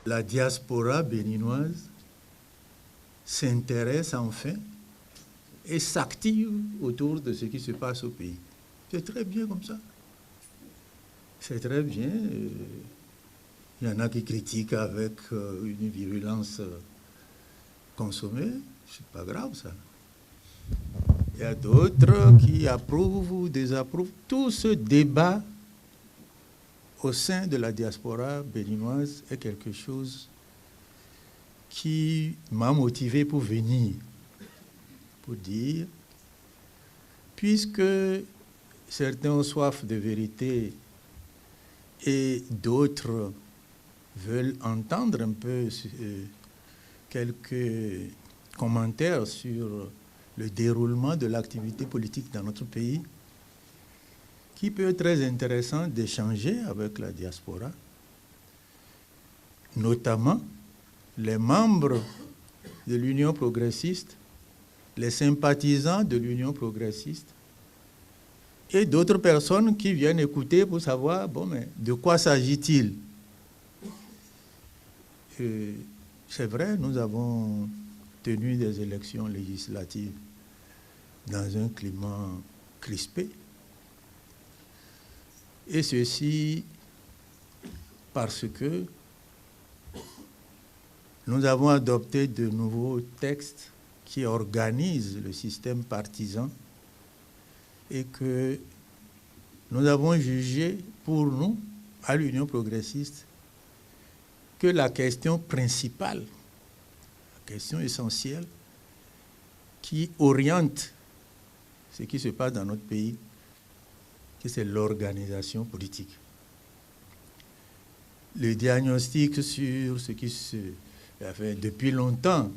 la diaspora béninoise s'intéresse enfin et s'active autour de ce qui se passe au pays. C'est très bien comme ça. C'est très bien. Il y en a qui critiquent avec une virulence consommée. C'est pas grave, ça. Il y a d'autres qui approuvent ou désapprouvent. Tout ce débat au sein de la diaspora béninoise est quelque chose qui m'a motivé pour venir, pour dire, puisque certains ont soif de vérité et d'autres veulent entendre un peu quelques commentaires sur le déroulement de l'activité politique dans notre pays, qui peut être très intéressant d'échanger avec la diaspora, notamment les membres de l'Union progressiste, les sympathisants de l'Union progressiste, et d'autres personnes qui viennent écouter pour savoir, bon, mais de quoi s'agit-il? C'est vrai, nous avons tenu des élections législatives dans un climat crispé, et ceci parce que nous avons adopté de nouveaux textes qui organisent le système partisan et que nous avons jugé pour nous, à l'Union progressiste, que la question principale, la question essentielle qui oriente ce qui se passe dans notre pays, que c'est l'organisation politique. Le diagnostic sur ce qui se... Enfin, depuis longtemps,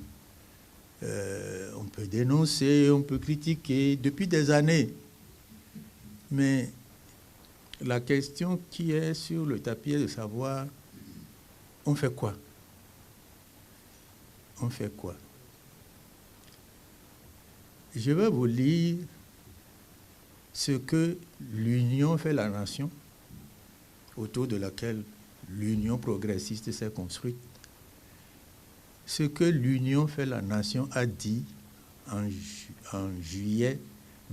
on peut dénoncer, on peut critiquer, depuis des années. Mais la question qui est sur le tapis est de savoir, on fait quoi? On fait quoi? Je vais vous lire ce que l'Union fait la nation, autour de laquelle l'Union progressiste s'est construite. Ce que l'Union fait la nation a dit en juillet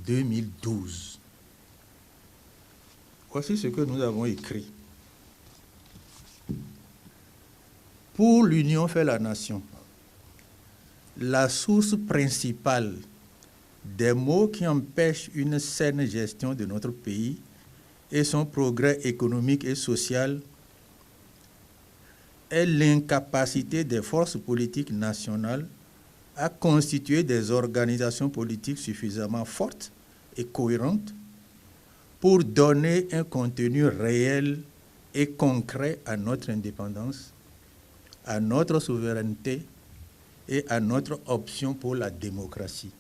2012. Voici ce que nous avons écrit. Pour l'Union fait la nation, la source principale des maux qui empêchent une saine gestion de notre pays et son progrès économique et social est l'incapacité des forces politiques nationales à constituer des organisations politiques suffisamment fortes et cohérentes pour donner un contenu réel et concret à notre indépendance, à notre souveraineté et à notre option pour la démocratie.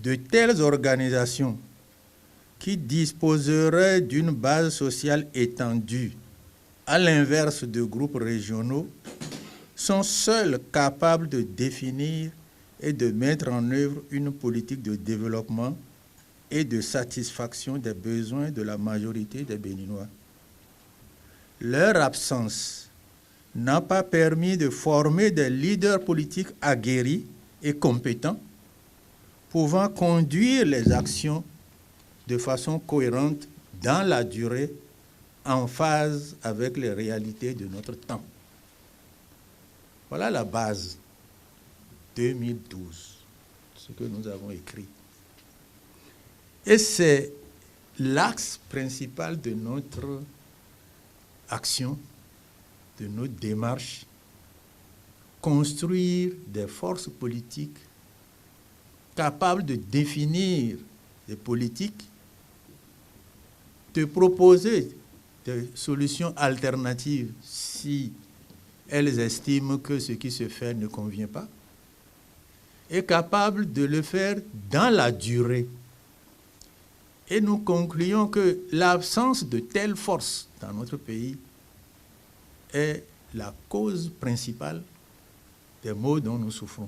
De telles organisations qui disposeraient d'une base sociale étendue, à l'inverse de groupes régionaux, sont seules capables de définir et de mettre en œuvre une politique de développement et de satisfaction des besoins de la majorité des Béninois. Leur absence n'a pas permis de former des leaders politiques aguerris et compétents, pouvant conduire les actions de façon cohérente dans la durée, en phase avec les réalités de notre temps. Voilà la base 2012, ce que nous avons écrit. Et c'est l'axe principal de notre action, de notre démarche, construire des forces politiques capables de définir des politiques, de proposer des solutions alternatives si elles estiment que ce qui se fait ne convient pas, et capables de le faire dans la durée. Et nous concluons que l'absence de telles forces dans notre pays est la cause principale des maux dont nous souffrons.